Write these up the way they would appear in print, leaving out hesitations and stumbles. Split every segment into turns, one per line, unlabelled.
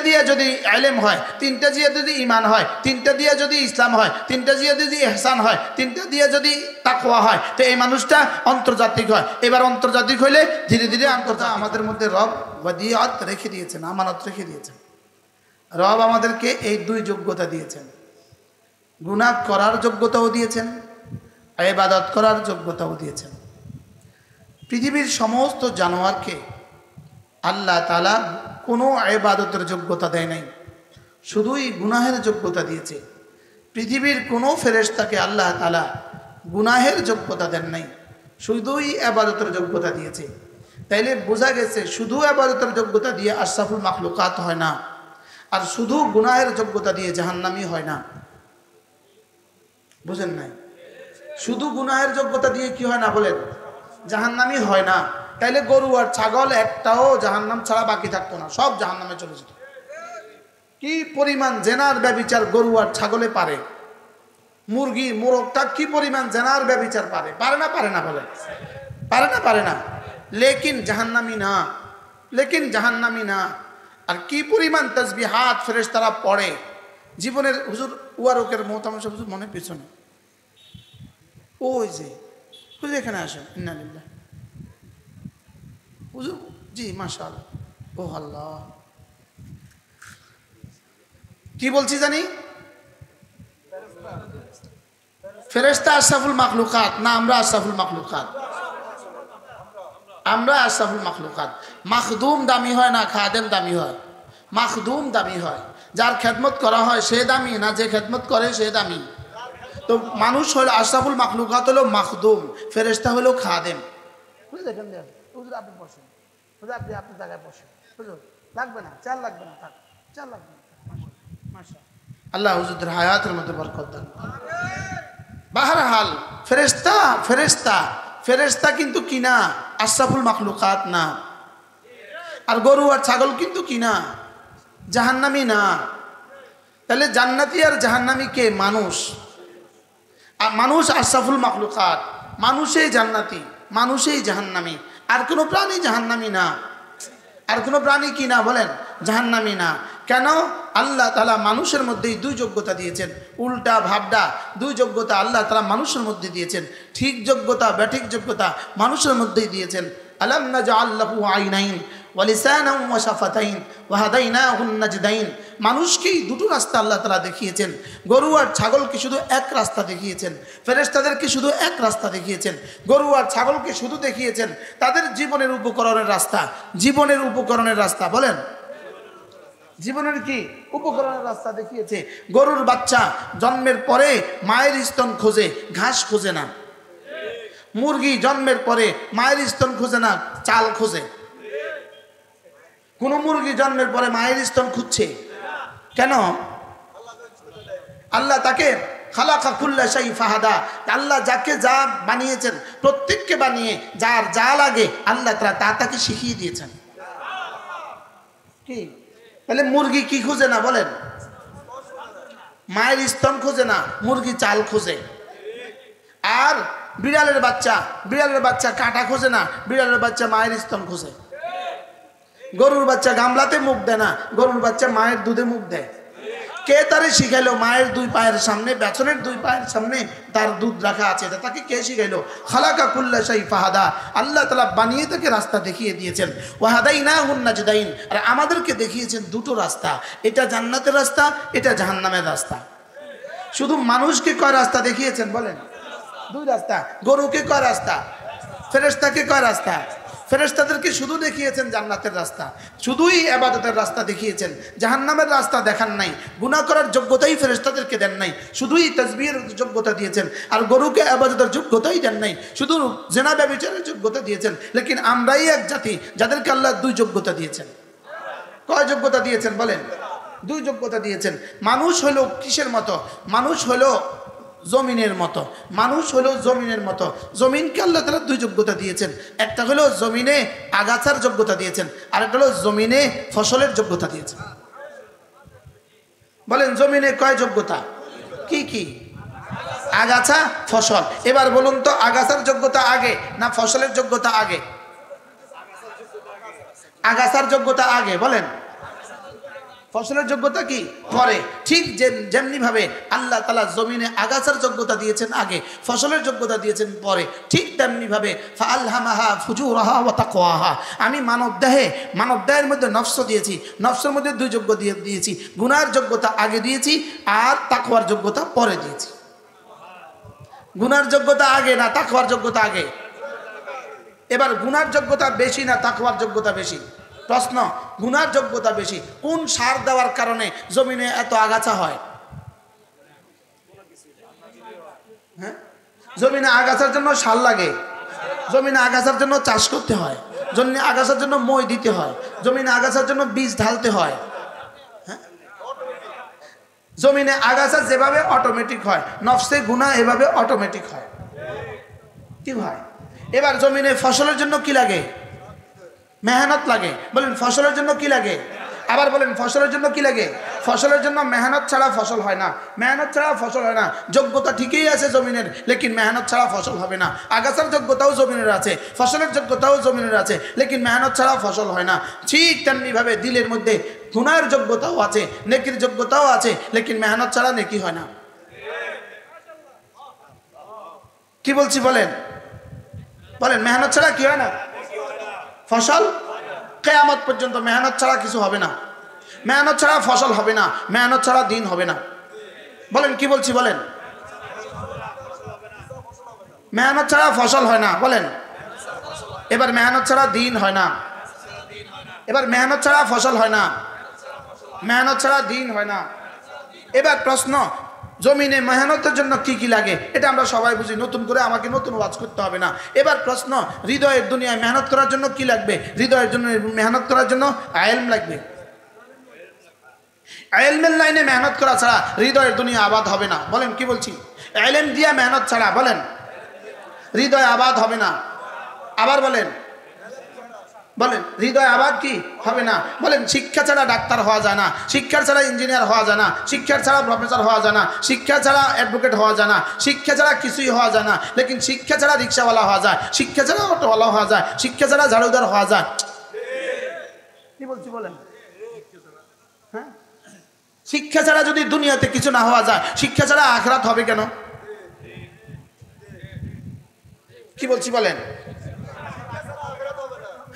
দিয়ে যদি ইলম হয়, তিনটা দিয়ে যদি ঈমান হয়, তিনটা দিয়ে যদি ইসলাম হয়, তিনটা দিয়ে যদি ইহসান হয়, তিনটা দিয়ে যদি তাকওয়া হয়, তো এই মানুষটা আন্তর্জাতিক হয়। এবার আন্তর্জাতিক হইলে ধীরে ধীরে আন্তর্জাতিক। আমাদের মধ্যে রব ওয়াদিয়াত রেখে দিয়েছেন, আমানত রেখে দিয়েছেন। রব আমাদেরকে এই দুই যোগ্যতা দিয়েছেন, গুনাহ করার যোগ্যতাও দিয়েছেন, ইবাদত করার যোগ্যতাও দিয়েছেন। পৃথিবীর সমস্ত জানোয়ারকে আল্লাহ তাআলা কোনো ইবাদতের যোগ্যতা দেয় নাই, শুধুই গুনাহের যোগ্যতা দিয়েছে। পৃথিবীর কোনো ফেরেশতাকে আল্লাহ তাআলা গুনাহের যোগ্যতা দেন নাই, শুধুই ইবাদতের যোগ্যতা দিয়েছে। তাইলে বোঝা গেছে শুধু ইবাদতের যোগ্যতা দিয়ে আশরাফুল মাখলুকাত হয় না, আর শুধু গুনাহের যোগ্যতা দিয়ে জাহান্নামী হয় না। বুঝেন নাই? শুধু গুনাহের যোগ্যতা দিয়ে কি হয় না বলেন? জাহান্নামী হয় না। তাইলে গরু আর ছাগল একটাও জাহান্নাম ছাড়া বাকি থাকতো না, সব জাহান্নামে চলে যেত। কি পরিমাণ জেনার ব্যভিচার গরু আর ছাগলে পারে, মুরগি মোরগটা কি পরিমাণ জেনার ব্যভিচার পারে? পারে না? পারে না? বলেন পারে না? পারে না। লেকিন জাহান্নামী না, লেকিন জাহান্নামী না। আর কি পরিমাণ তাসবিহাত ফেরেশতারা পড়ে জীবনের। হুজুর ওয়ারকের মোহতামশা হুজুর মনে পিছনে ওই যে হুজুর এখানে আসেন, ইন্নালিল্লাহ হুজুর, জি মাশাআল্লাহ। ও আল্লাহ, কি বলছি জানি? ফেরেশতা আশরাফুল মাখলুকাত না, আমরা আশরাফুল মাখলুকাত? আমরা আশরাফুল মাখলুকাত। মাখদুম দামি হয় না, খাদেম দামি হয়? মাখদুম দামি হয়। যার খেদমত করা হয় সে দামি না, যে খেদমত করে সে দামি। তো মানুষ হলো আশরাফুল মাখলুকাত, হলো মাখদুম, ফেরেশতা হলো খাদেম। দেখেন হুজুর আপনি বসেন, হুজুর আপনি আপনার জায়গায় বসেন, হুজুর লাগবে না, চাল লাগবে না, থাক চাল লাগবে না। মাশাআল্লাহ, আল্লাহ হুজুরদের হায়াতের মধ্যে বরকত দান। বাহরহাল ফেরেশতা, ফেরেশতা ফেরেশতা কিন্তু কিনা আশরাফুল মাখলুকাত না। আর গরু আর ছাগল কিন্তু কিনা জাহান্নামী না। তাহলে জান্নাতি আর জাহান্নামী কে? মানুষ। আর মানুষ আশরাফুল মাখলুকাত, মানুষই জান্নাতি, মানুষই জাহান্নামী। আর কোনো প্রাণী জাহান্নামী না। আর কোনো প্রাণী কি না বলেন? জাহান্নামী না। কেন? আল্লাহ তাআলা মানুষের মধ্যেই দুই যোগ্যতা দিয়েছেন। উল্টা ভাবটা দুই যোগ্যতা আল্লাহ তাআলা মানুষের মধ্যে দিয়েছেন। ঠিক যোগ্যতা ব্যাঠিক যোগ্যতা মানুষের মধ্যেই দিয়েছেন। আলাম নাজআল লাহু আইনাইন ওয়া লিসানান ওয়া শাফাতাইন ওয়া হাদাইনাহুন নাজদাইন। মানুষকেই দুটো রাস্তা আল্লাহ তাআলা দেখিয়েছেন। গরু আর ছাগলকে শুধু এক রাস্তা দেখিয়েছেন, ফেরেশতাদেরকে শুধু এক রাস্তা দেখিয়েছেন। গরু আর ছাগলকে শুধু দেখিয়েছেন তাদের জীবনের উপকরণের রাস্তা। জীবনের উপকরণের রাস্তা বলেন, জীবনের কি উপকরণের রাস্তা দেখিয়েছে। গরুর বাচ্চা জন্মের পরে মায়ের স্তন খোঁজে, ঘাস খোঁজে না। মুরগি জন্মের পরে মায়ের স্তন খোঁজে না, চাল খোঁজে। কোন মুরগি জন্মের পরে মায়ের স্তন খুঁজছে কেন? আল্লাহ তাকে খালাকা কুল্লা শাই ফাহাদা। আল্লাহ যাকে যা বানিয়েছেন, প্রত্যেককে বানিয়ে যার যা লাগে আল্লাহ তাকে শিখিয়ে দিয়েছেন। কি তাহলে মুরগি কি খোঁজে না বলেন? মায়ের স্তন খোঁজে না, মুরগি চাল খোঁজে। আর বিড়ালের বাচ্চা কাঁটা খোঁজে না, বিড়ালের বাচ্চা মায়ের স্তন খোঁজে। গরুর বাচ্চা গামলাতে মুখ দেয় না, গরুর বাচ্চা মায়ের দুধে মুখ দেয়। কে তারে শিখাইলো? মায়ের দুই পায়ের সামনে, বেচনের দুই পায়ের সামনে তার দুধ রাখা আছে, এটা তাকে কে শিখাইলো? খালাকা কুল্লা শাই ফাহাদা। আল্লাহ তাআলা বানিয়ে তাকে রাস্তা দেখিয়ে দিয়েছেন। ওয়া হাদাইনাহুন নাজদাইন। আর আমাদেরকে দেখিয়েছেন দুটো রাস্তা, এটা জান্নাতের রাস্তা, এটা জাহান্নামের রাস্তা। শুধু মানুষকে কয় রাস্তা দেখিয়েছেন বলেন? দুই রাস্তা। গরুকে কয় রাস্তা? ফেরেশতাকে কয় রাস্তা? ফেরেশতাদেরকে শুধু দেখিয়েছেন জান্নাতের রাস্তা, শুধুই ইবাদতের রাস্তা দেখিয়েছেন, জাহান্নামের রাস্তা দেখান নাই। গুনাহ করার যোগ্যতাই ফেরেশতাদেরকে দেন নাই, শুধুই তাসবিহের যোগ্যতা দিয়েছেন। আর গরুকে ইবাদতের যোগ্যতাই দেন নাই, শুধু জিনা ব্যভিচারের যোগ্যতা দিয়েছেন। লেকিন আমরাই এক জাতি যাদেরকে আল্লাহ দুই যোগ্যতা দিয়েছেন। কয় যোগ্যতা দিয়েছেন বলেন? দুই যোগ্যতা দিয়েছেন। মানুষ হলো কিসের মতো? মানুষ হলো জমিনের মতো। মানুষ হলো জমিনের মতো। জমিনকে আল্লাহ তাআলা দুই যোগ্যতা দিয়েছেন। একটা হলো জমিনে আগাছার যোগ্যতা দিয়েছেন, আর একটা হলো জমিনে ফসলের যোগ্যতা দিয়েছেন। বলেন জমিনে কয় যোগ্যতা? কি কি? আগাছা, ফসল। এবার বলুন তো আগাছার যোগ্যতা আগে না ফসলের যোগ্যতা আগে? আগাছার যোগ্যতা আগে বলেন। ফসলের যোগ্যতা কি পরে। ঠিক যেমনি ভাবে আল্লাহ তাআলা জমিনে আগাছার যোগ্যতা দিয়েছেন আগে, ফসলের যোগ্যতা দিয়েছেন পরে, ঠিক তেমনি ভাবে ফাআলহামাহা ফুজুরাহা ওয়া তাকওয়াহা, আমি মানব দেহের মধ্যে নফস দিয়েছি, নফসের মধ্যে দুই যোগ্য দিয়েছি, গুনার যোগ্যতা আগে দিয়েছি আর তাকওয়ার যোগ্যতা পরে দিয়েছি। গুনার যোগ্যতা আগে না তাকওয়ার যোগ্যতা আগে? এবার গুনার যোগ্যতা বেশি না তাকওয়ার যোগ্যতা বেশি? প্রশ্ন, গুনার যোগ্যতা বেশি। কোন সার দেওয়ার কারণে জমিনে এত আগাছা হয়? হ্যাঁ, জমিনে আগাছার জন্য সার লাগে, জমিনে আগাছার জন্য চাষ করতে হয়, জমিনে আগাছার জন্য মই দিতে হয়, জমিনে আগাছার জন্য বীজ ঢালতে হয়। হ্যাঁ, জমিনে আগাছা যেভাবে অটোমেটিক হয়, নফসে গুনাহ এভাবে অটোমেটিক হয়। কি হয়? এবার জমিনে ফসলের জন্য কি লাগে? মেহনত লাগে। বলেন ফসলের জন্য কি লাগে? আবার বলেন ফসলের জন্য কি লাগে? ফসলের জন্য মেহনত ছাড়া ফসল হয় না, মেহনত ছাড়া ফসল হয় না। যোগ্যতা ঠিকই আছে জমিনের, লেকিন মেহনত ছাড়া ফসল হবে না। আগাছার যোগ্যতাও জমিনের আছে, ফসলের যোগ্যতাও জমিনের আছে, লেকিন মেহনত ছাড়া ফসল হয় না। ঠিক তেমনিভাবে দিলের মধ্যে গুনাহের যোগ্যতাও আছে, নেকির যোগ্যতাও আছে, লেকিন মেহনত ছাড়া নেকি হয় না। কি বলছি বলেন? বলেন মেহনত ছাড়া কি হয় না? ফসল কিয়ামত পর্যন্ত মেহনত ছাড়া কিছু হবে না, মেহনত ছাড়া ফসল হবে না, মেহনত ছাড়া দিন হবে না। বলেন কি বলছি বলেন? মেহনত ছাড়া ফসল হয় না। বলেন এবার মেহনত ছাড়া দিন হয় না, এবার মেহনত ছাড়া ফসল হয় না, মেহনত ছাড়া দিন হয় না। এবার প্রশ্ন, জমিনে মেহনতের জন্য কি কি লাগে এটা আমরা সবাই বুঝি, নতুন করে আমাকে নতুন ওয়াজ করতে হবে না। এবার প্রশ্ন, হৃদয়ের দুনিয়ায় মেহনত করার জন্য কি লাগবে? হৃদয়ের জন্য মেহনত করার জন্য ইলম লাগবে। ইলমের লাইনে মেহনত করা ছাড়া হৃদয়ের দুনিয়া আবাদ হবে না। বলেন কি বলছি? ইলম দিয়া মেহনত ছাড়া বলেন হৃদয় আবাদ হবে না। আবার বলেন, বলেন হৃদয় আবাদ কি হবে না? বলেন শিক্ষা ছাড়া ডাক্তার হওয়া যায় না, শিক্ষা ছাড়া ইঞ্জিনিয়ার হওয়া যায় না, শিক্ষা ছাড়া প্রফেসর হওয়া যায় না, শিক্ষা ছাড়া অ্যাডভোকেট হওয়া যায় না, শিক্ষা ছাড়া কিছুই হওয়া যায় না, লেকিন শিক্ষা ছাড়া রিক্সাওয়ালা হওয়া যায়, শিক্ষা ছাড়া অটোওয়ালা হওয়া যায়, শিক্ষা ছাড়া ঝাড়ুদার হওয়া যায়। কি বলছি বলেন? হ্যাঁ, শিক্ষা ছাড়া যদি দুনিয়াতে কিছু না হওয়া যায়, শিক্ষা ছাড়া আখিরাত হবে কেন? কি বলছি বলেন?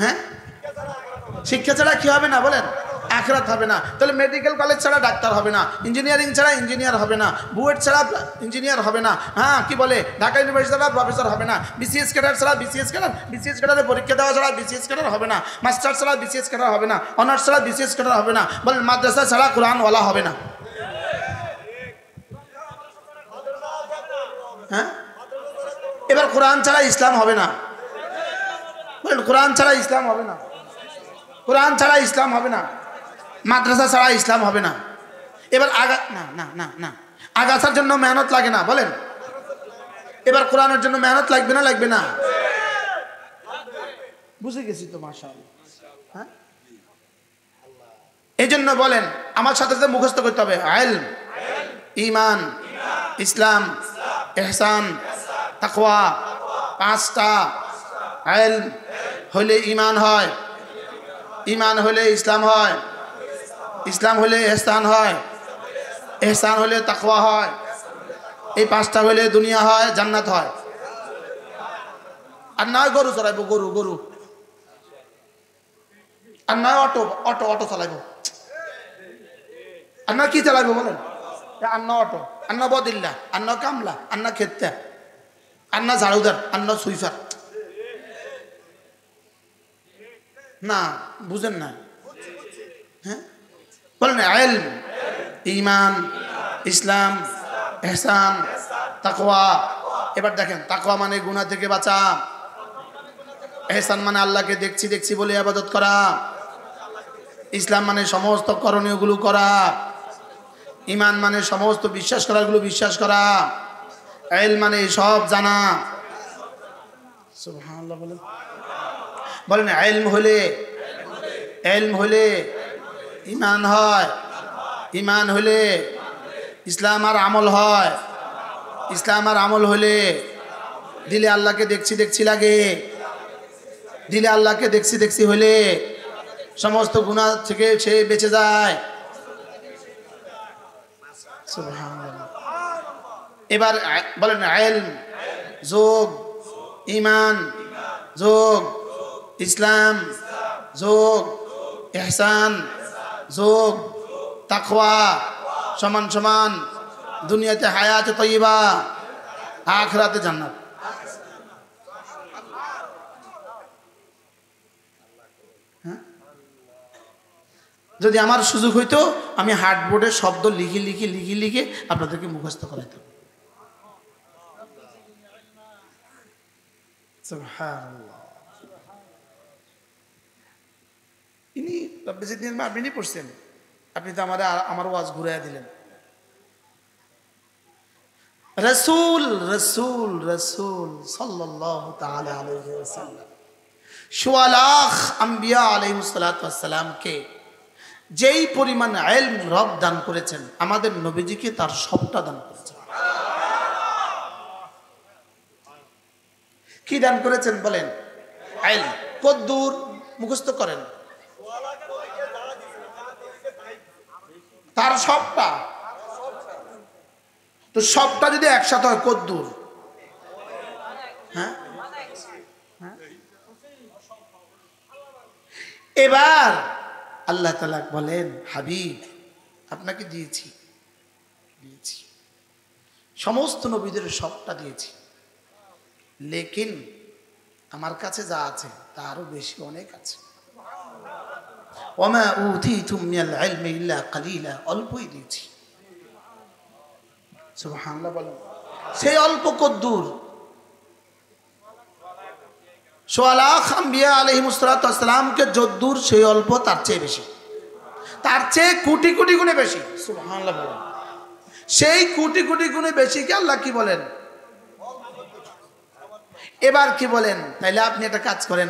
হ্যাঁ, শিক্ষা ছাড়া কি হবে না? বলেন আখিরাত হবে না। তাহলে মেডিকেল কলেজ ছাড়া ডাক্তার হবে না, ইঞ্জিনিয়ারিং ছাড়া ইঞ্জিনিয়ার হবে না, বুয়েট ছাড়া ইঞ্জিনিয়ার হবে না, হ্যাঁ কি বলে ঢাকা ইউনিভার্সিটি ছাড়া প্রফেসর হবে না, বিসিএস ক্যাডার ছাড়া বিসিএস ক্যাডারে পরীক্ষা দেওয়া ছাড়া বিসিএস ক্যাডার হবে না, মাস্টার ছাড়া বিসিএস ক্যাডার হবে না, অনার্স ছাড়া বিসিএস ক্যাডার হবে না। বলেন মাদ্রাসা ছাড়া কোরআনওয়ালা হবে না। হ্যাঁ, এবার কোরআন ছাড়া ইসলাম হবে না। বলেন কোরআন ছাড়া ইসলাম হবে না, কোরআন ছাড়া ইসলাম হবে না, মাদ্রাসা ছাড়া ইসলাম হবে না। এবার না না না না, আগাছার জন্য মেহনত লাগে না। বলেন এবার কোরআনের জন্য মেহনত লাগবে না লাগবে না? বুঝে গেছি তো মাশাআল্লাহ। হ্যাঁ, এই জন্য বলেন আমার সাথে সাথে মুখস্থ করতে হবে ইলম, ঈমান, ইসলাম, ইহসান, তাকওয়া। পাঁচটা। ইলম হলে ঈমান হয়, ঈমান হলে ইসলাম হয়, ইসলাম হলে ইহসান হয়, ইহসান হলে তাকওয়া হয়, এই পাঁচটা হলে দুনিয়া হয়, জান্নাত হয়। আর নয় গরু চড়াইবো, গরু গরু, আর নয় অটো অটো অটো চালাইবো, আর নয় কি চালাইবো বলেন? আর না অটো, আর না বদিল্লা, আর না কামলা, আর না খেতে, আর না ঝাড়ুদার, আর না সুইফার। না বুঝেন না? হ্যাঁ বলেন ইলম, ঈমান, ইসলাম, ইহসান, তাকওয়া। এবার দেখেন তাকওয়া মানে গুনাহ থেকে বাঁচা, ইহসান মানে আল্লাহকে দেখছি দেখছি বলে ইবাদত করা, ইসলাম মানে সমস্ত করণীয়গুলো করা, ঈমান মানে সমস্ত বিশ্বাস করাগুলো বিশ্বাস করা, ইলম মানে সব জানা। সুবহানাল্লাহ বলেন। বলেন ইলম হলে ঈমান হয়, ঈমান হলে ইসলাম আর আমল হয়, ইসলাম আর আমল হলে দিলে আল্লাহকে দেখছি দেখছি লাগে, দিলে আল্লাহকে দেখছি দেখছি হলে সমস্ত গুনাহ থেকে সে বেঁচে যায়, সুবহানাল্লাহ। এবার বলেন ইলম যোগ, ঈমান যোগ, ইসলাম যোগ, ইহসান যোগ, তাকওয়া সমান সমান, দুনিয়াতে হায়াতে তয়্যিবা, আখিরাতে জান্নাত। যদি আমার সুযোগ হইতো আমি হার্ডবোর্ডে শব্দ লিখে লিখে লিখে লিখে আপনাদেরকে মুখস্থ করাইতাম। সুবহানাল্লাহ। ইনি রব্বে জিদনি আপনি পড়ছেন, আপনি তো আমার ওয়াজ ঘুরাইয়া দিলেন। রাসূল রাসূল রাসূল সাল্লাল্লাহু তাআলা আলাইহি ওয়াসাল্লাম সোয়া লাখ আম্বিয়া আলাইহিস সালাতু ওয়াস সালামকে যেই পরিমাণ ইলম রব দান করেছেন, আমাদের নবীজিকে তার সবটা দান করেছেন। কি দান করেছেন বলেন? ইলম। কদ্দুর মুখস্থ করেন, তার সবটা। তো সবটা যদি একসাথে হয় কদ্দুর? হ্যাঁ, এবার আল্লাহ তাআলা বলেন, হাবিব আপনাকে দিয়েছি সমস্ত নবীদের সবটা দিয়েছি, লেকিন আমার কাছে যা আছে তারও বেশি অনেক আছে। ওয়ামা উতিতুম মিনাল ইলমি ইল্লা কালিলা, অল্পই দিয়েছি। সুবহানাল্লাহ বলেন। সেই অল্প কদ্দুর? সোয়া লাখ আম্বিয়া আলাইহিস সালাতু ওয়াস সালামকে যদ্দুর, সেই অল্প তার চেয়ে বেশি, তার চেয়ে কোটি কোটি গুণে বেশি। সুবহানাল্লাহ বলেন। সেই কোটি কোটি গুণে বেশি কে আল্লাহ কি বলেন? এবার কি বলেন? তাইলে আপনি একটা কাজ করেন,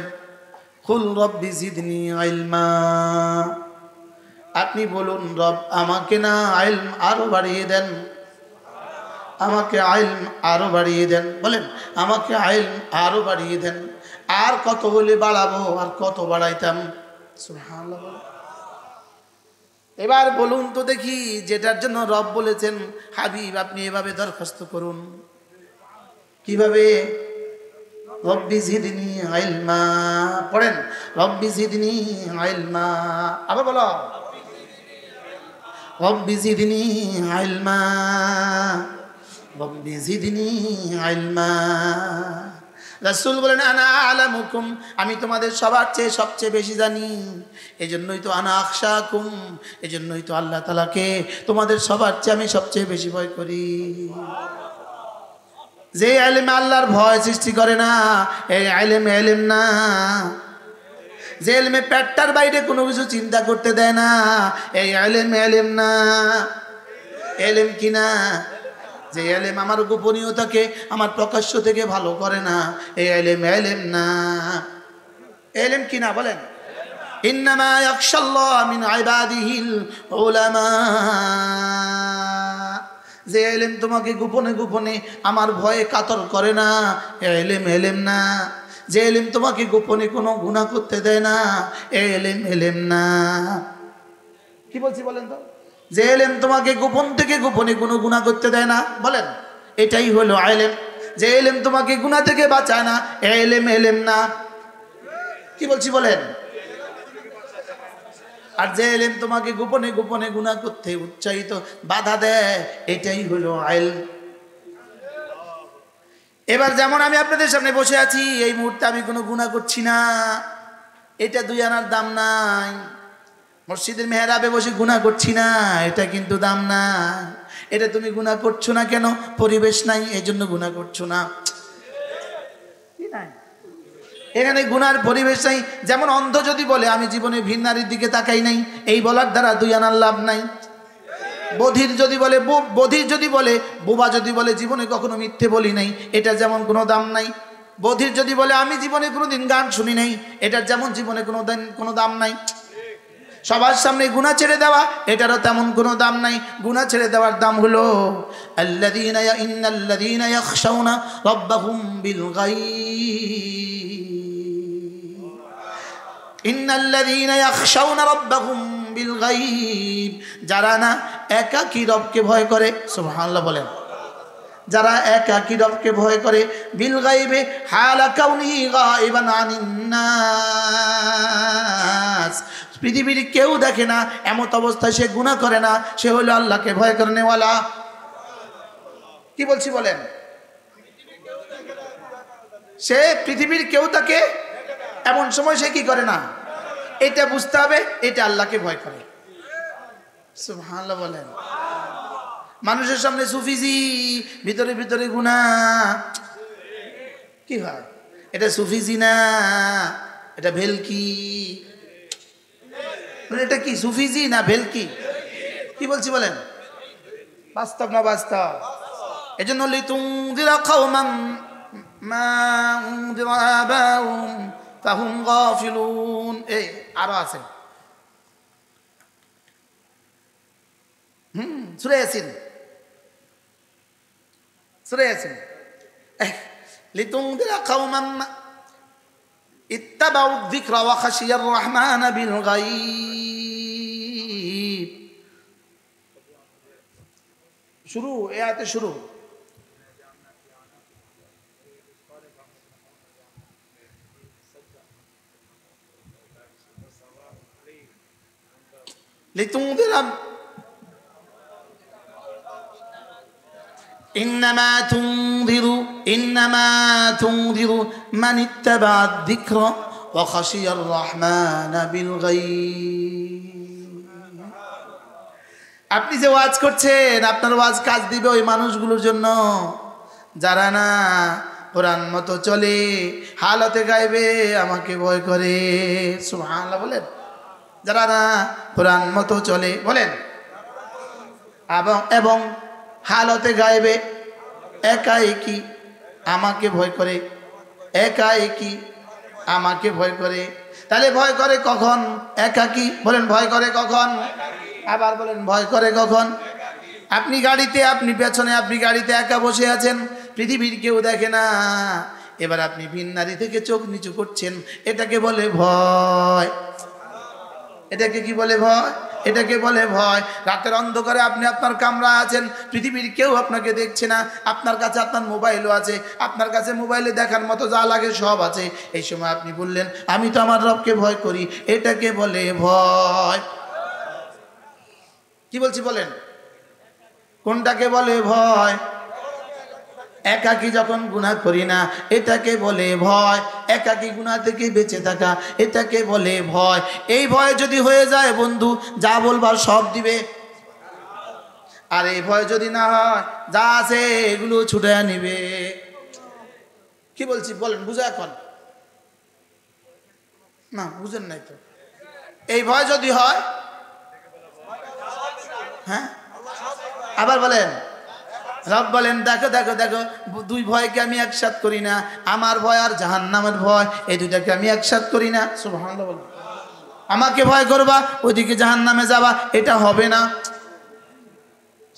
কুল রব্বি জিদনি ইলমা, আপনি বলুন রব আমাকে না ইলম আরো বাড়িয়ে দেন, আমাকে ইলম আরো বাড়িয়ে দেন। বলেন আমাকে ইলম আরো বাড়িয়ে দেন। আর কত বলে বাড়াবো, আর কত বাড়াইতাম? সুবহানাল্লাহ। এবার বলুন তো দেখি, যেটার জন্য রব বলেছেন হাবিব আপনি এভাবে দরখাস্ত করুন, কিভাবে? রব্বি জিদনি ইলমা, পড়েন রব্বি জিদনি ইলমা। আবার বলো রব্বি জিদনি ইলমা, রব্বি জিদনি ইলমা। রাসূল বলেন আনা আলামুকুম, আমি তোমাদের সবার চেয়ে সবচেয়ে বেশি জানি। এজন্যই তো আনা আখশাকুম, এজন্যই তো আল্লাহ তাআলাকে তোমাদের সবার চেয়ে আমি সবচেয়ে বেশি ভয় করি। যে ইলমে আল্লাহর ভয় সৃষ্টি করে না, এই ইলম না। যে ইলমে পেটটার বাইরে কোনো কিছু চিন্তা করতে দেয় না, এই ইলম না। ইলম কি না? যে ইলম আমার গোপনীয়তাকে আমার প্রকাশ্য থেকে ভালো করে না, এই ইলম না। ইলম কি না বলেন? ইন্নামা ইয়াখশাল্লাহ মিন ইবাদিহিল উলামা। যে ইলম তোমাকে গোপনে গোপনে আমার ভয়ে কাতর করে না, এই ইলম না। যে ইলম তোমাকে গোপনে কোনো গুনাহ করতে দেয় না, এই ইলম না। কি বলছি বলেন তো? যে ইলম তোমাকে গোপন থেকে গোপনে কোনো গুনাহ করতে দেয় না, বলেন এটাই হলো ইলম। যে ইলম তোমাকে গুনাহ থেকে বাঁচায় না, এই ইলম না। কি বলছি বলেন? আর যে ইলম তোমাকে গোপনে গোপনে গুনাহ করতে উৎসাহিত বাধা দেয়, এটাই হলো ইলম। এবার যেমন আমি আপনাদের সামনে বসে আছি, এই মুহূর্তে আমি কোনো গুনাহ করছি না, এটা 2 আনার দাম নাই। মসজিদের মেহরাবে বসে গুনাহ করছি না, এটা কিন্তু দাম না। এটা তুমি গুনাহ করছো না কেন? পরিবেশ নাই এজন্য গুনাহ করছো না। কি নাই? এখানে গুনার পরিবেশ নাই। যেমন অন্ধ যদি বলে আমি জীবনে ভিন নারীর দিকে তাকাই নাই, এই বলার দ্বারা 2 আনার লাভ নাই। বধির যদি বলে বোবা যদি বলে জীবনে কখনো মিথ্যে বলি নাই, এটা যেমন কোনো দাম নাই। বধির যদি বলে আমি জীবনে কোনোদিন গান শুনি নাই, এটার যেমন জীবনে কোনো দাম নাই। সবার সামনে গুনাহ ছেড়ে দেওয়া, এটারও তেমন কোনো দাম নাই। গুনাহ ছেড়ে দেওয়ার দাম হলো ইন্নাল্লাযীনা ইয়াখশাউনা রাব্বাহুম বিল গায়ব, ইন্নাল্লাযীনা ইয়াখশাউনা রাব্বাহুম বিল গায়ব, যারা না একাকী রবকে ভয় করে, সুবহানাল্লাহ বলেন, যারা একাকী রবকে ভয় করে, বিল গায়বে হালা কাউনিহি গায়বান আনিন নাস, পৃথিবীর কেউ দেখে না এমত অবস্থায় সে গুনাহ করে না, সে হলো আল্লাহকে ভয় করেনেওয়ালা। কি বলছি বলেন, সে পৃথিবীর কেউ তাকে এমন সময় সে কি করে না, এটা বুঝতে হবে এটা আল্লাহকে ভয় করে। সুবহানাল্লাহ বলেন। মানুষের সামনে সুফিজি, ভিতরে ভিতরে গুনাহ, কি হয় এটা সুফিজি না, এটা ভেলকি, এটা কি সুফিজি না ভেলকি? কি বলছি বলেন, বাস্তব না বাস্তব? এজন্য লিতুনদিরা কওমান মা উনদিরা আবাউহুম ফাহুম গাফিলুন। এই আরো আছে সূরা ইয়াসিন, সূরা ইয়াসিন, লিতুনদিরা কওমান ইত্তাবাউ যিকরা ওয়া খাশিয়ার রহমান বিল গায়ব। শুরু এই আয়াতে শুরু, লিতুনদিরা إنما تنذر من اتبع الذكر وخشي الرحمن بالغيب। আপনি যে ওয়াজ করছেন আপনার ওয়াজ কাজ দিবে ওই মানুষগুলোর জন্য যারা না কোরআন মতো চলে, হালতে গাইবে আমাকে ভয় করে। সুবহানাল্লাহ বলেন। যারা না কোরআন মতো চলে বলেন এবং হালতে গাইবে একাএকি আমাকে ভয় করে, একাএকি আমাকে ভয় করে। তাহলে ভয় করে কখন? একাকি। বলেন ভয় করে কখন? আবার বলেন ভয় করে কখন? আপনি গাড়িতে, আপনি পেছনে, আপনি গাড়িতে একা বসে আছেন, পৃথিবীর কেউ দেখে না, এবার আপনি ভিন নারী থেকে চোখ নিচু করছেন, এটাকে বলে ভয়। এটাকে কি বলে? ভয়। এটাকে বলে ভয়। রাতের অন্ধকারে আপনি আপনার কামরা আছেন, পৃথিবীর কেউ আপনাকে দেখছে না, আপনার কাছে আপনার মোবাইলও আছে, আপনার কাছে মোবাইলে দেখার মতো যা লাগে সব আছে, এই সময় আপনি বললেন আমি তো আমার রবকে ভয় করি, এটাকে বলে ভয়। কি বলছি বলেন, কোনটাকে বলে ভয়? একাকী যখন গুনাহ করি না এটাকে বলে ভয়, একাকী গুনাহ থেকে বেঁচে থাকা এটাকে বলে ভয়। এই ভয় যদি হয়ে যায় বন্ধু, যা বলবার সব দিবে। আর এই ভয় যদি না হয়, যা আছে এগুলো ছুটে নিবে। কি বলছি বলেন, বুঝা এখন না? বুঝেন নাই তো। এই ভয় যদি হয়, হ্যাঁ আবার বলেন, রব বলেন দেখো দেখো দেখো, দুই ভয়কে আমি একসাথ করি না, আমার ভয় আর জাহান্নামের ভয়, এই দুইটাকে আমি একসাথ করি না। সুবহানাল্লাহ বলেন। আমাকে ভয় করবা, ওইদিকে জাহান্নামে যাবা, এটা হবে না।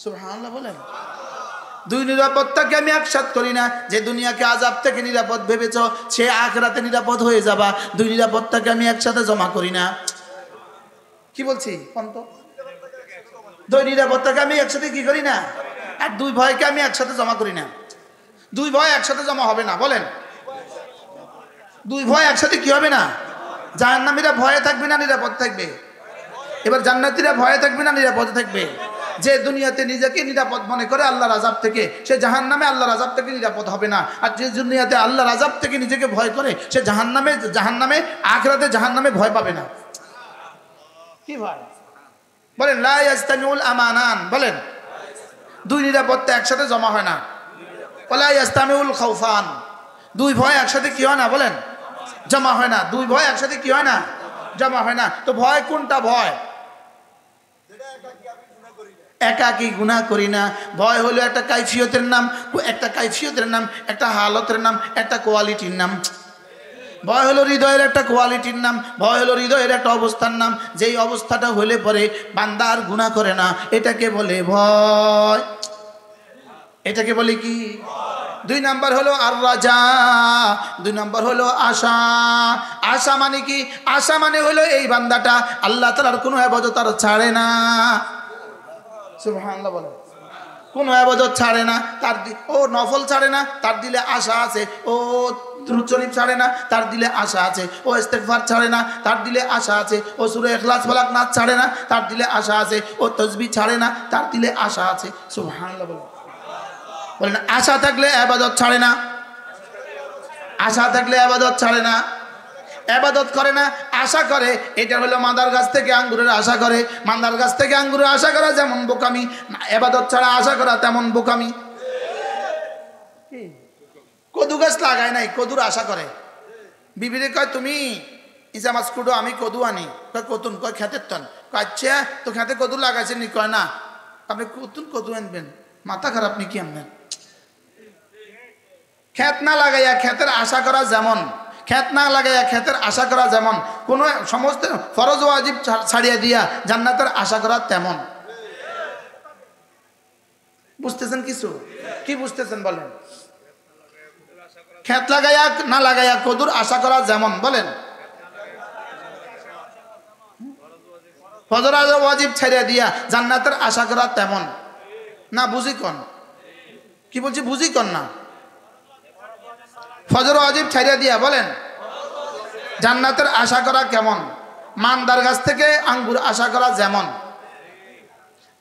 সুবহানাল্লাহ বলেন। দুই নিরাপত্তাকে আমি একসাথ করি না, যে দুনিয়াকে আযাব থেকে নিরাপদ ভেবেছ সে আখিরাতে নিরাপদ হয়ে যাবা, দুই নিরাপত্তাকে আমি একসাথে জমা করি না। কি বলছি অন্ত? দুই নিরাপত্তাকে আমি একসাথে কি করি না, আর দুই ভয়কে আমি একসাথে জমা করি না। দুই ভয় একসাথে জমা হবে না। বলেন দুই ভয় একসাথে কি হবে না? জাহান্নামীরা ভয়ে থাকবে না নিরাপদ থাকবে? এবার জান্নাতীরা ভয়ে থাকবে না নিরাপদ থাকবে? যে দুনিয়াতে নিজেকে নিরাপদ মনে করে আল্লাহর আযাব থেকে, সে জাহান্নামে আল্লাহর আযাব থেকে নিরাপদ হবে না। আর যে দুনিয়াতে আল্লাহর আযাব থেকে নিজেকে ভয় করে, সে জাহান্নামে আখিরাতে জাহান্নামে ভয় পাবে না। কি ভয়? বলেন লা ইয়াস্তামিউল আমানান। বলেন দুই নিরাপত্তা একসাথে জমা হয় না। ওয়ালা ইয়াস্তামিউল খাউফান। দুই ভয় একসাথে কি হয় না? বলেন জমা হয় না। দুই ভয় একসাথে কি হয় না? জমা হয় না। তো ভয় কোনটা? ভয় একাকী গুনাহ করি না। ভয় হলো একটা কাইফিয়তের নাম, একটা কাইফিয়তের নাম, একটা হালতের নাম, একটা কোয়ালিটির নাম। ভয় হলো হৃদয়ের একটা কোয়ালিটির নাম, ভয় হলো হৃদয়ের একটা অবস্থার নাম। যেই অবস্থাটা হলে পরে বান্দা আর গুনাহ করে না, এটাকে বলে ভয়। এটাকে বলে কি? দুই নাম্বার হলো আর রাজা, দুই নাম্বার হলো আশা। আশা মানে কি? আশা মানে হলো এই বান্দাটা আল্লাহ তাআলার কোনো ইবাদত আর ছাড়ে না। সুবহানাল্লাহ বলেন। কোনো ইবাদত ছাড়ে না তার, ও নফল ছাড়ে না তার দিলে আশা আছে, ও দুরূদ শরীফ ছাড়ে না তার দিলে আশা আছে, ও ইস্তেগফার ছাড়ে না তার দিলে আশা আছে, ও সূরা ইখলাস ফালাক নাস ছাড়ে না তার দিলে আশা আছে, ও তাসবিহ ছাড়ে না তার দিলে আশা আছে। সুবহানাল্লাহ বলেন। বলেন আশা থাকলে ইবাদত ছাড়ে না, আশা থাকলে ইবাদত ছাড়ে না, ইবাদত করে না আশা করে। এটা হলো মাদার গাছ থেকে আঙ্গুরের আশা করে। মাদার গাছ থেকে আঙ্গুরের আশা করা যেমন বোকামি, ইবাদত ছাড়া আশা করা তেমন বোকামি। কদু গাছ লাগায় নাই, কদুর আশা করে। বিবিরে কয় তুমি ইসা মাছ কুডো, আমি কদু আনি। কয় কতুন, কয় খেতের তন। কয় আচ্ছা তো খেতে কদু লাগাইছেন নি? কয় না। আপনি কতুন কদু আনবেন, মাথা খারাপ নাকি আপনার? খেত না লাগাইয়া খেতের আশা করা যেমন, খেত না লাগাইয়া খেতের আশা করা যেমন, কোন সমস্ত ফরজ ওয়াজিব ছাড়িয়ে দিয়া জান্নাতের আশা করা তেমন। বুঝতেছেন কিছু? কি বুঝতেছেন বলেন? খেত লাগাইয়া না লাগাইয়া কদুর আশা করা যেমন, বলেন ফরজ ওয়াজিব ছাড়িয়ে দিয়া জান্নাতের আশা করা তেমন। না বুঝি কোন কি বলছি, বুঝি কোন না। ফজর ওয়াজিব ছাড়িয়ে দিয়া বলেন জান্নাতের আশা করা কেমন? মানদার গাছ থেকে আঙ্গুর আশা করা যেমন,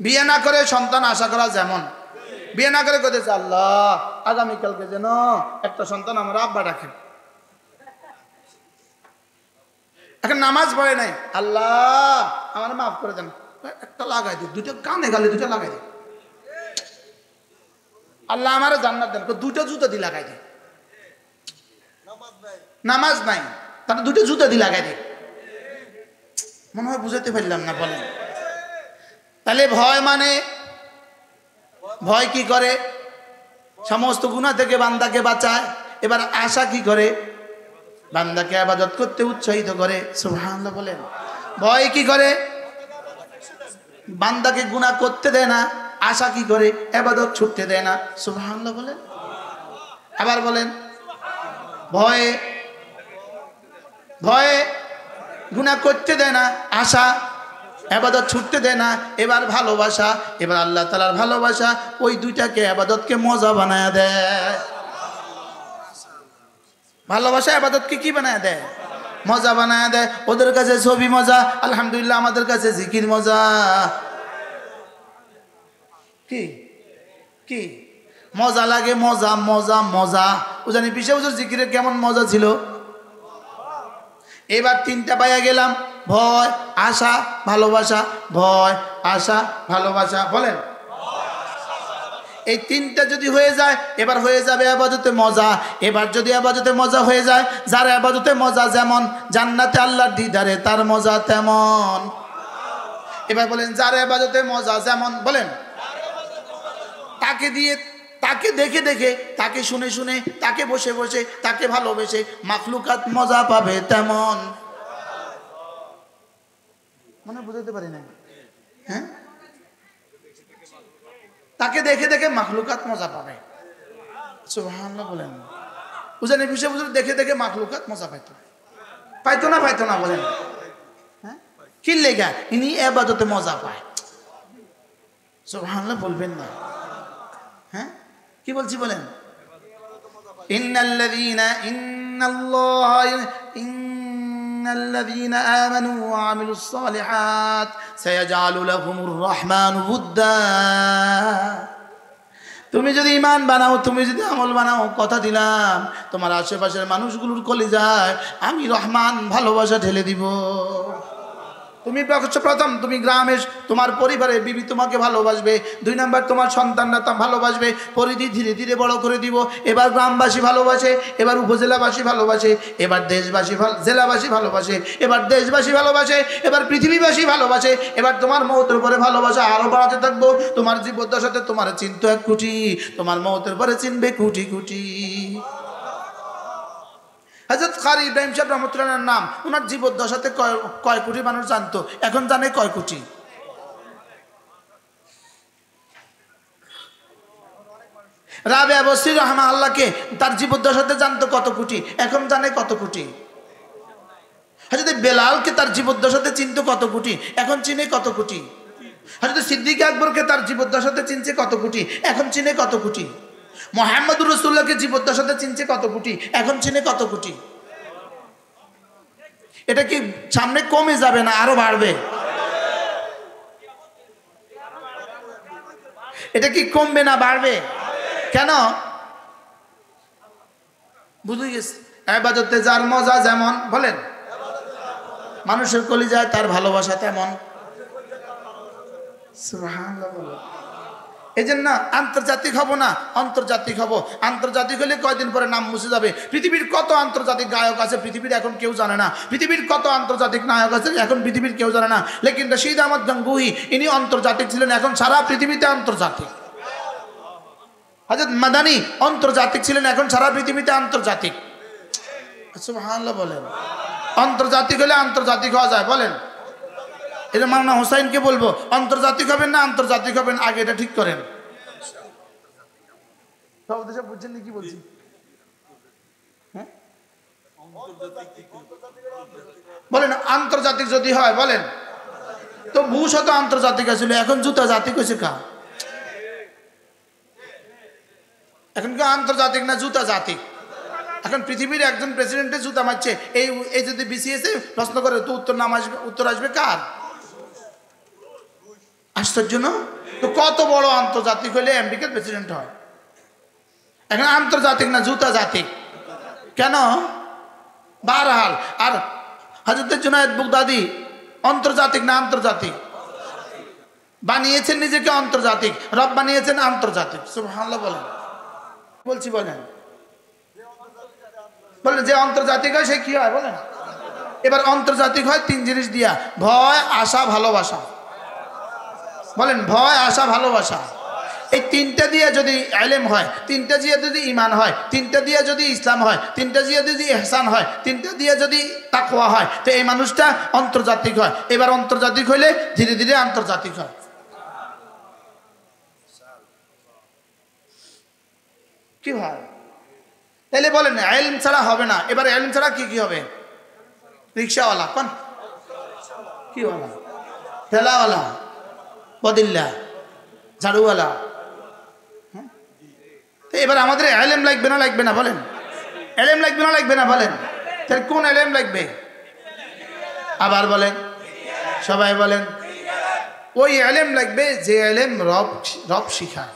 বিয়ে না করে সন্তান আশা করা যেমন। বিয়ে না করে কইতেছে আল্লাহ আগামীকালকে যেন একটা সন্তান আমার আব্বা ডাকে। এখন নামাজ পড়ে নাই, আল্লাহ আমার মাফ করে দেন, একটা লাগাই দিই, দুটো কানে গালে দুটো লাগাই দিই। আল্লাহ আমার জান্নাত দেন, দুটো জুতো দিয়ে লাগাই দিই। নামাজ নাই তার দুটো জুতো দিয়ে লাগাই দিই। মনে হয় বুঝাতে পারলাম না, বলেন। তাহলে ভয় মানে, ভয় কি করে? সমস্ত গুনাহ থেকে বান্দাকে বাঁচায়। এবার আশা কি করে? বান্দাকে ইবাদত করতে উৎসাহিত করে। সুবহানাল্লাহ বলেন। ভয় কি করে? বান্দাকে গুনাহ করতে দেয় না। আশা কি করে? ইবাদত ছুটতে দেয় না। সুবহানাল্লাহ বলেন। আবার বলেন ভয়ে, ভয়ে গুনাহ করতে দেয় না, আশা ইবাদত ছুটতে দেয় না। এবার ভালোবাসা, এবার আল্লাহ তাআলার ভালোবাসা ওই দুইটাকে ইবাদতকে মজা বানায় দেয়। ভালোবাসা ইবাদতকে কি বানায় দেয়? মজা বানায় দেয়। ওদের কাছে ছবি মজা, আলহামদুলিল্লাহ আমাদের কাছে জিকির মজা। কি কি মজা লাগে? মজা মজা মজা। ও জানি পিছে হুজুর জিকিরের কেমন মজা ছিল। এবার তিনটা পাইয়া গেলাম, ভয়, আশা, ভালোবাসা। ভয়, আশা, ভালোবাসা। বলেন এই তিনটা যদি হয়ে যায় এবার হয়ে যাবে ইবাদতে মজা। এবার যদি ইবাদতে মজা হয়ে যায়, যার ইবাদতে মজা যেমন জান্নাতে আল্লাহর দিদারে তার মজা তেমন। এবার বলেন যার ইবাদতে মজা যেমন, বলেন তাকে দিয়ে, তাকে দেখে দেখে, তাকে শুনে শুনে, তাকে বসে বসে, তাকে ভালোবেসে মাখলুকাত মজা পাবে তেমন। মনে বুঝাতে পারি না? হ্যাঁ, তাকে দেখে দেখে মাখলুকাত মজা পাবে। সুবহানাল্লাহ বলেন। বুঝেন এই বিষয় বুঝুন, দেখে দেখে মাখলুকাত মজা পাইতো, পাইতো না? পাইতো না? বলেন হ্যাঁ, কি লেগা ইনি ইবাদতে মজা পায়। সুবহানাল্লাহ বলবেন না? হ্যাঁ, কি বলছি বলেন? ইন্নাল্লাযীনা আমানু ওয়া আমিলুস সালিহাত সায়াজআলু লাহুমুর রাহমানু উদ্দা। তুমি যদি ঈমান বানাও, তুমি যদি আমল বানাও, কথা দিলাম তোমার আশেপাশের মানুষগুলোর কলিজায় আমি রহমান ভালোবাসা ঢেলে দিব। তুমি প্রথম তুমি গ্রামে তোমার পরিবারের বিবি তোমাকে ভালোবাসবে, 2 নাম্বার তোমার সন্তানরা তা ভালোবাসবে, পরিধি ধীরে ধীরে বড় করে দিব। এবার গ্রামবাসী ভালোবাসে, এবার উপজেলাবাসী ভালোবাসে, এবার দেশবাসী জেলাবাসী ভালোবাসে, এবার দেশবাসী ভালোবাসে, এবার পৃথিবীবাসী ভালোবাসে। এবার তোমার মওতের পরে ভালোবাসা আরো বাড়াতে থাকবো। তোমার জীবদ্দশাতে তোমার চিনতো 1 কোটি, তোমার মওতের পরে চিনবে কোটি কোটি। হযরত কারি ইব্রাহিম সাহেব রহমাতুল্লাহর নাম, ওনার জীবদ্দশাতে কয় কোটি মানুষ জানতো, এখন জানে কয় কোটি? রাবেয়া বসরি রাহমাতুল্লাহকে তার জীবদ্দশাতে জানতো কত কোটি, এখন জানে কত কোটি? হযরত বেলালকে তার জীবদ্দশাতে চিনতো কত কোটি, এখন চিনে কত কোটি? হযরত সিদ্দিক আকবরকে তার জীবদ্দশাতে চিনছে কত কোটি, এখন চিনে কত কোটি। মুহাম্মদুর রাসূলুল্লাহকে জীবদ্দশাতে চিনছে কত কোটি, এখন চিনে কত কোটি। এটা কি সামনে কমে যাবে না আরো বাড়বে? এটা কি কমবে না বাড়বে? কেন? বুঝে গেছে ইবাদতে যার মজা যেমন, বলেন মানুষের কলিজায় তার ভালোবাসা তেমন। সুবহানাল্লাহ। এই জন্য আন্তর্জাতিক হব না, আন্তর্জাতিক হব। আন্তর্জাতিক হলে কয়দিন পরে নাম মুছে যাবে। পৃথিবীর কত আন্তর্জাতিক গায়ক আছে পৃথিবীর এখন কেউ জানে না। পৃথিবীর কত আন্তর্জাতিক নায়ক আছে এখন পৃথিবীর কেউ জানে না। লেকিন রশিদ আহমদ গঙ্গুহি ইনি আন্তর্জাতিক ছিলেন, এখন সারা পৃথিবীতে আন্তর্জাতিক। হযরত মাদানী আন্তর্জাতিক ছিলেন, এখন সারা পৃথিবীতে আন্তর্জাতিক। সুবহানাল্লাহ বলেন। আন্তর্জাতিক হলে আন্তর্জাতিক হওয়া যায়, বলেন। এটা মাওলানা হোসাইনকে বলবো, আন্তর্জাতিক হবেন না আন্তর্জাতিক হবেন, আগে এটা ঠিক করেন। বুঝছেন কি বলছি? বলেন আন্তর্জাতিক যদি হয়, বলেন তো বুশও তো আন্তর্জাতিক আছিল, এখন জুতা জাতিক হয়েছে কা? এখন কি আন্তর্জাতিক না জুতা জাতিক? এখন পৃথিবীর একজন প্রেসিডেন্টের জুতা মারছে, এই যদি বিসিএস প্রশ্ন করে তো উত্তর আসবে কার? আশ্চর্য না? তো কত বড় আন্তর্জাতিক হলে আমেরিকার প্রেসিডেন্ট হয়। এখন আন্তর্জাতিক না জুতা জাতিক কেন? বারহাল। আর হযরত জুনায়েদ বাগদাদি আন্তর্জাতিক না আন্তর্জাতিক? বানিয়েছেন নিজেকে আন্তর্জাতিক, রব বানিয়েছেন আন্তর্জাতিক। সুবহানাল্লাহ বলেন। বলছি বলেন, বলেন যে আন্তর্জাতিক হয় সে কি হয় বলেন? এবার আন্তর্জাতিক হয় তিন জিনিস দিয়া, ভয়, আশা, ভালোবাসা। বলেন ভয়, আশা, ভালোবাসা। এই তিনটা দিয়ে যদি ইলম হয়, তিনটা দিয়ে যদি ঈমান হয়, তিনটা দিয়ে যদি ইসলাম হয়, তিনটা দিয়ে যদি ইহসান হয়, তিনটা দিয়ে যদি তাকওয়া হয়, তো এই মানুষটা আন্তর্জাতিক হয়। এবার আন্তর্জাতিক হইলে ধীরে ধীরে আন্তর্জাতিক হয়। কি হয়? তাহলে বলেন ইলম ছাড়া হবে না। এবার ইলম ছাড়া কি কি হবে? রিকশাওয়ালা কোন? কি ওয়ালা? ঠেলাওয়ালা, বদিল্লা, ঝাড়ুওয়ালা। তো এবার আমাদের ইলম লাগবে না লাগবে না বলেন? ইলম লাগবে না লাগবে না বলেন? তাহলে কোন ইলম লাগবে? আবার বলেন, সবাই বলেন। ওই ইলম লাগবে যে ইলম রব শিখায়।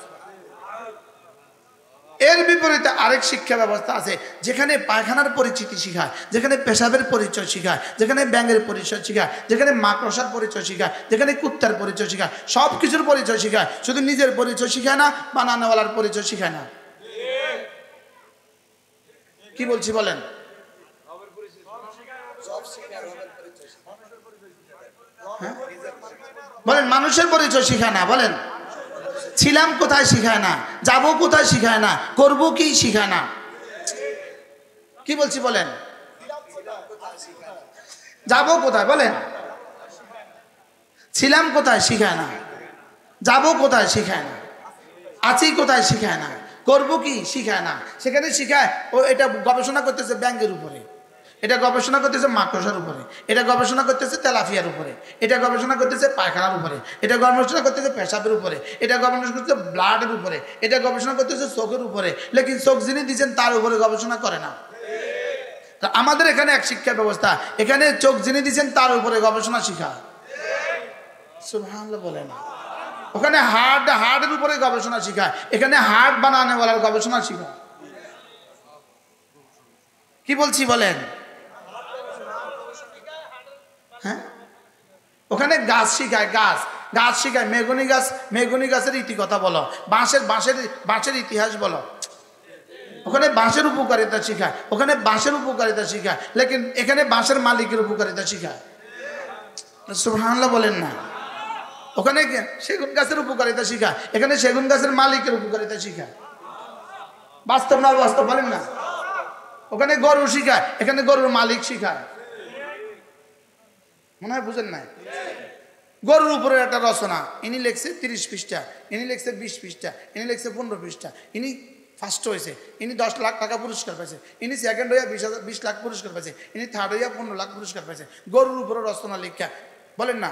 এর বিপরীতে আরেক শিক্ষা ব্যবস্থা আছে যেখানে পায়খানার পরিচিতি শিখায়, যেখানে পেশাবের পরিচয় শিখায়, যেখানে ব্যাঙের পরিচয় শিখায়, যেখানে মাকড়সার পরিচয় শিখায়, যেখানে কুত্তার পরিচয় শিখায়, সব কিছুর পরিচয় শিখায়। শুধু নিজের পরিচয় শিখায় না, বানানোওয়ালার পরিচয় শিখায় না। কি বলছি বলেন? হ্যাঁ? বলেন মানুষের পরিচয় শিখায় না, বলেন ছিলাম কোথায় শিখায় না, যাবো কোথায় শিখায় না, করবো কি শিখায় না। কি বলছি বলেন? যাবো কোথায় বলেন? ছিলাম কোথায় শিখায় না, যাবো কোথায় শিখায় না, আছি কোথায় শিখায় না, করবো কি শিখায় না। সেখানে শিখায় ও এটা গবেষণা করতেছে ব্যাংকের উপরে, এটা গবেষণা করতেছে মাকড়সার উপরে, এটা গবেষণা করতেছে তেলাপিয়ার উপরে, এটা গবেষণা করতেছে পায়খানার উপরে, এটা গবেষণা করতেছে পেশাবের উপরে, এটা গবেষণা করতেছে ব্লাডের উপরে, এটা গবেষণা করতেছে চোখের উপরে। লেকিন চোখ যিনি দিচ্ছেন তার উপরে গবেষণা করে না। আমাদের এখানে এক শিক্ষা ব্যবস্থা, এখানে চোখ যিনি দিচ্ছেন তার উপরে গবেষণা শিখা। সুবহানাল্লাহ বলেন। ওখানে হার্টের উপরে গবেষণা শিখায়, এখানে হার্ট বানানোওয়ালার গবেষণা শিখায়। কি বলছি বলেন? হ্যাঁ, ওখানে গাছ শিখায়, গাছ শিখায়, মেগুনি গাছের ইতিকথা বলো, বাঁশের ইতিহাস বলো। ওখানে বাঁশের উপকারিতা শিখায়, ওখানে বাঁশের উপকারিতা শিখায়, লেকিন এখানে বাঁশের মালিকের উপকারিতা শিখায়। সুবহানাল্লাহ বলেন না। ওখানে সেগুন গাছের উপকারিতা শিখায়, এখানে সেগুন গাছের মালিকের উপকারিতা শিখায়। বাস্তব না বাস্তব বলেন না? ওখানে গরু শিখায়, এখানে গরুর মালিক শিখায়। মনে হয় বুঝেন নাই? গরুর উপরে একটা রচনা, ইনি লেখছে 30 পৃষ্ঠা, ইনি লেখছে 20 পৃষ্ঠা, ইনি লেখছে 15 পৃষ্ঠা। ইনি ফার্স্ট হয়েছে, ইনি 10 লাখ টাকা পুরস্কার পাইছে, ইনি সেকেন্ড হইয়া 20 লাখ পুরস্কার পাইছে, ইনি থার্ড হইয়া 15 লাখ পুরস্কার পাইছে। গরুর উপরে রচনা লেখা, বলেন না?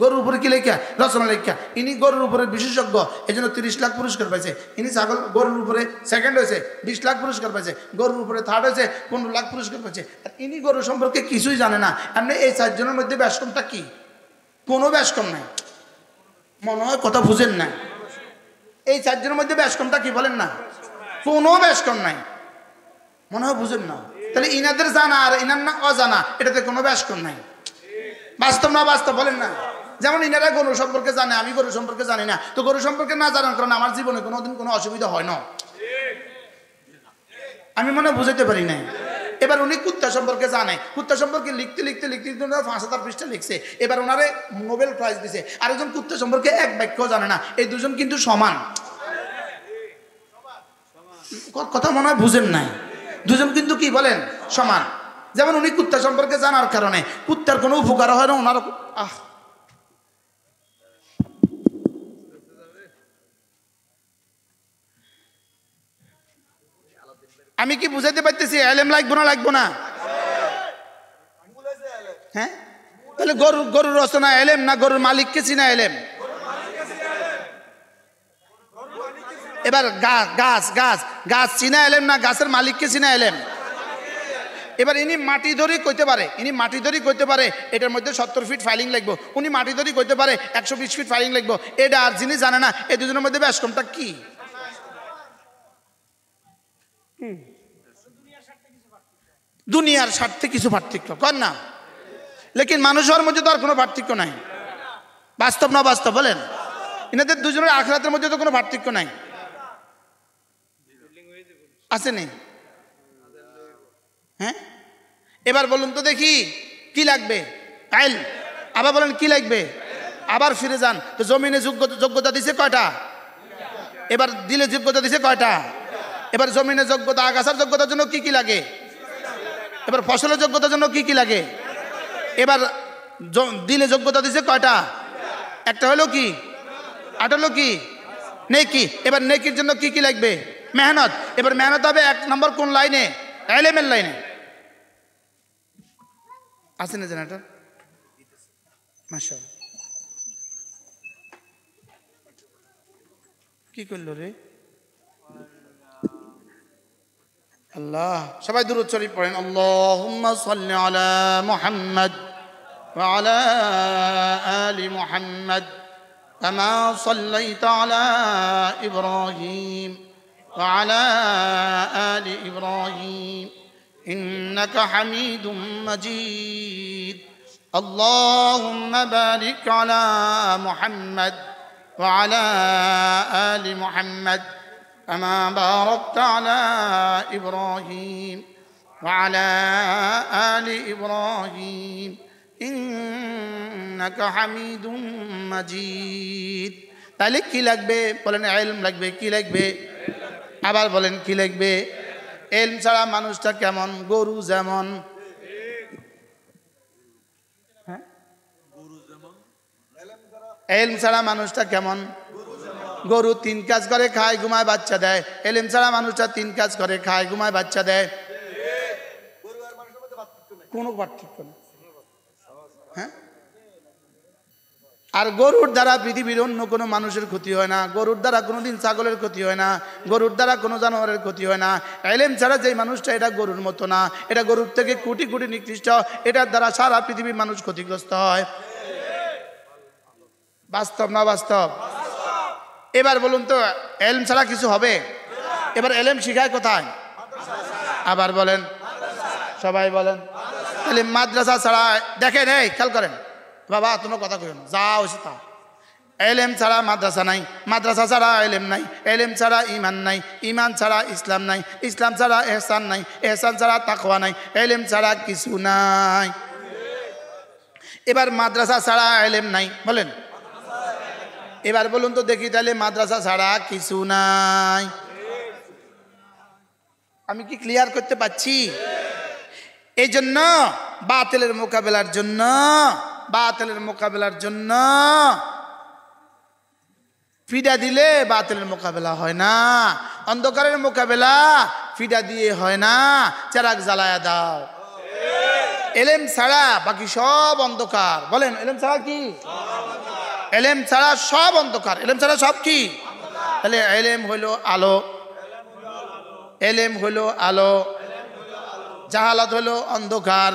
গরুর উপরে কি লেখা? রচনা লেখা। ইনি গরুর উপরে বিশেষজ্ঞ, এই জন্য 30 লাখ পুরস্কার পাইছে। ইনি ছাগল গরুর উপরে সেকেন্ড হয়েছে, 20 লাখ পুরস্কার পাইছে। গরুর উপরে থার্ড হয়েছে, 15 লাখ পুরস্কার পাইছে। আর ইনি গরু সম্পর্কে কিছুই জানে না। এমনি এই 4 জনের মধ্যে ব্যাসকমটা কি? কোনো ব্যাসকম নাই। মনে হয় কথা বুঝেন না। এই 4 জনের মধ্যে ব্যাসকমটা কি বলেন না? কোনো ব্যাসকম নাই। মনে হয় বুঝেন না। তাহলে ইনাদের জানা আর ইনার না অজানা, এটাতে কোনো ব্যাসকম নাই। বাস্তব না বাস্তব বলেন না? যেমন ইনারা গরু সম্পর্কে জানে, আমি গরু সম্পর্কে জানি না। তো গরু সম্পর্কে না জানার কারণে আমার জীবনে কোনোদিন কোনো অসুবিধা হয় না। আমি মনে বুঝাইতে পারি না। এবার উনি কুত্তা সম্পর্কে জানে, কুত্তা সম্পর্কে লিখতে 5,000 পৃষ্ঠা লিখছে। এবার ওনারে নোবেল প্রাইজ দিছে। আরেকজন কুত্তা সম্পর্কে এক বাক্য জানে না। এই দুজন কিন্তু সমান। কথা মনে হয় বুঝেন নাই। দুজন কিন্তু কি বলেন? সমান। যেমন উনি কুত্তা সম্পর্কে জানার কারণে কুত্তার কোনো উপকার হয় না ওনার। আমি কি বুঝাইতে পারতেছি? এলেম লাগবো না লাগবো না? হ্যাঁ, তাহলে গরুর রচনা এলেম না গরুর মালিককে চিনা এলেম? এবার গাছ চিনা এলেম না গাছের মালিককে চিনা এলেম? এবার ইনি মাটি ধরি কইতে পারে এটার মধ্যে 70 ফিট ফাইলিং লাগবো। উনি মাটি ধরি কইতে পারে 120 ফিট ফাইলিং লাগবো। এটা আর যিনি জানে না, এই দুজনের মধ্যে ব্যাসকমটা কি? দুনিয়ার স্বার্থে কিছু পার্থক্য কর না। লেকিন মানুষের মধ্যে তো আর কোনো পার্থক্য নাই। বাস্তব না বাস্তব বলেন? এনাদের দুজনের আখিরাতের মধ্যে তো কোনো পার্থক্য নাই। আছে নি? হ্যাঁ, এবার বলুন তো দেখি কি লাগবে? ইলম। আবার বলেন কি লাগবে? আবার ফিরে যান তো জমিনে যোগ্যতা দিছে কয়টা? এবার দিলে যোগ্যতা দিছে কয়টা? এবার জমিনে যোগ্যতা, আগাছার যোগ্যতার জন্য কি কি লাগে? এবার ফসলের যোগ্যতার জন্য কি কি লাগে? এবার দিলে যোগ্যতা দিছে কয়টা? একটা হলো কি? আট হলো কি? নেকি। এবার নেকির জন্য কি কি লাগবে? মেহনত। এবার মেহনত হবে 1 নম্বর কোন লাইনে? ইলমের লাইনে। আছে না জানাটা? মাশাআল্লাহ। কি করলো রে? আল্লাহ, সবাই দুরূদ শরীফ পড়েন। আল্লাহুম্মা সাল্লি আলা মুহাম্মাদ ওয়া আলা আলি মুহাম্মাদ কামা সাল্লাইতা আলা ইব্রাহিম ওয়া আলা আলি ইব্রাহিম ইন্নাকা হামিদুম মাজিদ। আল্লাহুম্মা বারিক আলা মুহাম্মাদ ওয়া আলা আলি মুহাম্মাদ كما باركت على إبراهيم وعلى آل إبراهيم إنك حميد مجيد। তাহলে কি লাগবে বলেন? ইলম লাগবে। কি লাগবে? আবার বলেন কি লাগবে? ইলম ছাড়া মানুষটা কেমন? গরু যেমন। হ্যাঁ, ইলম ছাড়া মানুষটা কেমন? গরু 3 কাজ করে, খায় ঘুমায় বাচ্চা দেয়। ইলম ছাড়া মানুষটা 3 কাজ করে, খায় ঘুমায় বাচ্চা দেয়। কোনো পার্থক্য নেই। হ্যাঁ, আর গরুর দ্বারা পৃথিবীর অন্য কোনো মানুষের ক্ষতি হয় না। গরুর দ্বারা কোনোদিন ছাগলের ক্ষতি হয় না। গরুর দ্বারা কোনো জানোয়ারের ক্ষতি হয় না। ইলম ছাড়া যেই মানুষটা, এটা গরুর মতো না। এটা গরুর থেকে কোটি কোটি নিকৃষ্ট। এটার দ্বারা সারা পৃথিবীর মানুষ ক্ষতিগ্রস্ত হয়। বাস্তব না বাস্তব? এবার বলুন তো ইলম ছাড়া কিছু হবে? এবার ইলম শিখায় কোথায়? আবার বলেন, সবাই বলেন। তাহলে মাদ্রাসা ছাড়া দেখেন, এই খেয়াল করেন বাবা, তোমার কথা কইও না, যা হয়েছে তা। ইলম ছাড়া মাদ্রাসা নাই, মাদ্রাসা ছাড়া ইলম নাই, ইলম ছাড়া ঈমান নাই, ঈমান ছাড়া ইসলাম নাই, ইসলাম ছাড়া ইহসান নাই, ইহসান ছাড়া তাকওয়া নাই, ইলম ছাড়া কিছু নাই। এবার মাদ্রাসা ছাড়া ইলম নাই বলেন। এবার বলুন তো দেখি, তাহলে মাদ্রাসা ছাড়া কিছু নাই। আমি কি ক্লিয়ার করতে পারছি? এই জন্য বাতিলের মোকাবেলার জন্য ফিডা দিলে বাতিলের মোকাবেলা হয় না। অন্ধকারের মোকাবেলা ফিডা দিয়ে হয় না, চেরাগ জ্বালায়া দাও। ইলম ছাড়া বাকি সব অন্ধকার। বলেন, ইলম ছাড়া কি? এলেম ছাড়া সব অন্ধকার, এলেম ছাড়া সব কি? তাহলে এলেম হইল আলো, এলেম হইল আলো, জাহালাত হইল অন্ধকার।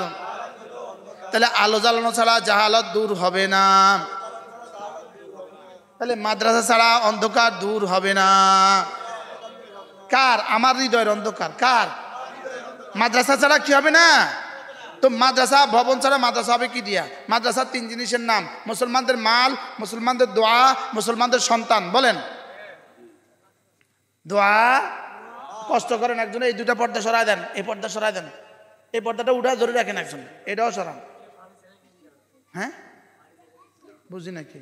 তাহলে আলো জ্বালানো ছাড়া জাহালাত দূর হবে না, তাহলে মাদ্রাসা ছাড়া অন্ধকার দূর হবে না। কার? আমার হৃদয়ের অন্ধকার। কার? মাদ্রাসা ছাড়া কি হবে না? তো মাদ্রাসা ভবন ছাড়া মাদ্রাসা হবে কি দিয়া? মাদ্রাসার 3 জিনিসের নাম, মুসলমানদের মাল, মুসলমানদের দোয়া, মুসলমানদের সন্তান। বলেন দোয়া। কষ্ট করেন একজন, এই 2টা পর্দা সরাই দেন, এই পর্দা সরাই দেন, এই পর্দাটা উঠা ধরে রাখেন একজন, এটাও সরান। হ্যাঁ বুঝি নাকি?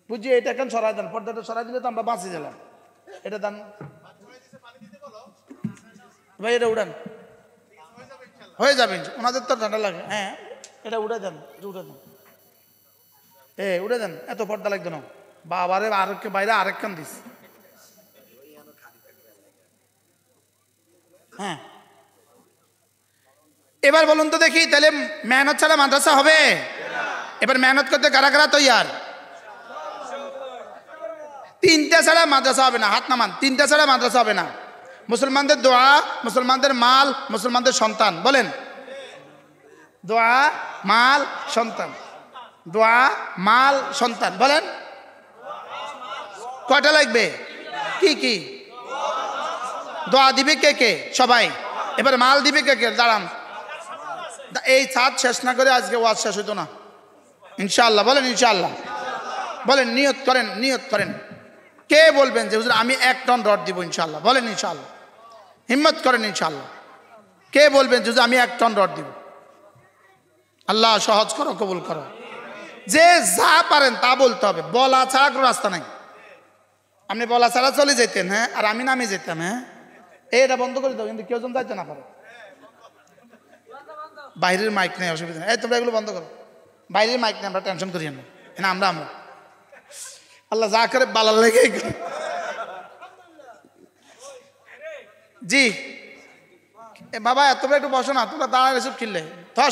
বুঝি, এটা কেন সরাই দেন, পর্দাটা সরাই দিলে তো আমরা বাঁচি গেলাম। এটা দেন ভাই, এটা উড়ান, হয়ে যাবে ওনাদের তো ঠান্ডা লাগে। হ্যাঁ এটা উড়ে দেন, উড়ে দেন, উড়ে দেন, এত পর্দা লাগতো না। বাবারে আরেককে বাইরে আরেক কান দিস। হ্যাঁ এবার বলুন তো দেখি, তাহলে মেহনত ছাড়া মাদ্রাসা হবে? এবার মেহনত করতে কারা কারা তৈয়ার? 3টা ছাড়া মাদ্রাসা হবে না, হাত নামান। 3টা ছাড়া মাদ্রাসা হবে না, মুসলমানদের দোয়া, মুসলমানদের মাল, মুসলমানদের সন্তান। বলেন দোয়া, মাল, সন্তান, দোয়া, মাল, সন্তান। বলেন কয়টা লাগবে? কি কি? দোয়া দিবে কে কে? সবাই। এবার মাল দিবে কে কে? দাঁড়ান, এই ছাদ শেষ না করে আজকে ওয়াজ শেষ হইতো না ইনশাআল্লাহ। বলেন ইনশাআল্লাহ। বলেন নিয়ত করেন, নিয়ত করেন। কে বলবেন যে হুজুর আমি 1 টন রড দিব ইনশাআল্লাহ? বলেন ইনশাআল্লাহ। হিম্মত করেন ইনশাআল্লাহ। কে বলবেন যে হুজুর আমি 1 টন রড দিব? আল্লাহ সহজ করো, কবুল করো। যে যা পারেন তা বলতে হবে, বলা ছাড়া কোনো রাস্তা নাই। আপনি বলা ছাড়া চলে যেতেন, হ্যাঁ, আর আমি নামে যেতাম। হ্যাঁ এটা বন্ধ করে দাও, কিন্তু কেউ যেন যাইতে না পারে। বাইরের মাইক নেই, অসুবিধা নেই। এই তোমরা এগুলো বন্ধ করো, বাইরের মাইক নেই, আমরা টেনশন করি না। আমরা আমরা আল্লাহ যা করে বালার লেগে। জি বাবা তোমরা একটু বসো না, তোমরা দাঁড়ায় এসব কিনলে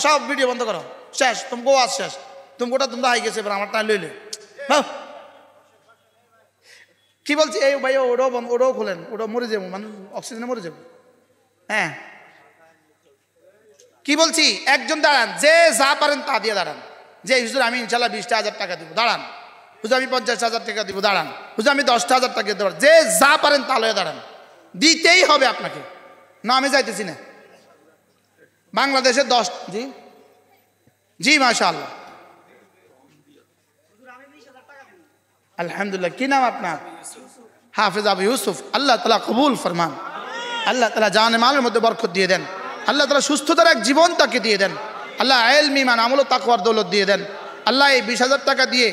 সব ভিডিও বন্ধ করো, শেষ। তোমাকে আজ শেষ, তোমাকে তোমরা হাই গেছে, এবার আমার টাইম লইলে। কি বলছি? এই ভাই ওটাও বন্ধ, ওটাও খোলেন, ওটাও মরে যাবো, মানে অক্সিজেনে মরে যাবো। হ্যাঁ কি বলছি? একজন দাঁড়ান, যে যা পারেন তা দিয়ে দাঁড়ান। যে হুজুর আমি ইনশাল্লাহ 20,000 টাকা দিব, দাঁড়ান। হুজুর আমি 50,000 টাকা দিব, দাঁড়ান। হুজুর আমি 10,000 টাকা দেব, যে যা পারেন তা লয়ে দাঁড়ান। দিতেই হবে আপনাকে, না আমি যাইতেছি না। বাংলাদেশের 10 জি জি মাশাআল্লাহ আলহামদুলিল্লাহ। কি নাম আপনার? হাফেজ আবু ইউসুফ। আল্লাহ তাআলা কবুল ফরমান। আল্লাহ তাআলা জানে মালের মধ্যে বরকত দিয়ে দেন। আল্লাহ তাআলা সুস্থতার এক জীবন তাকে দিয়ে দেন। আল্লাহ ইলম, ঈমান, আমল ও তাকওয়ার দৌলত দিয়ে দেন। আল্লাহ এই 20,000 টাকা দিয়ে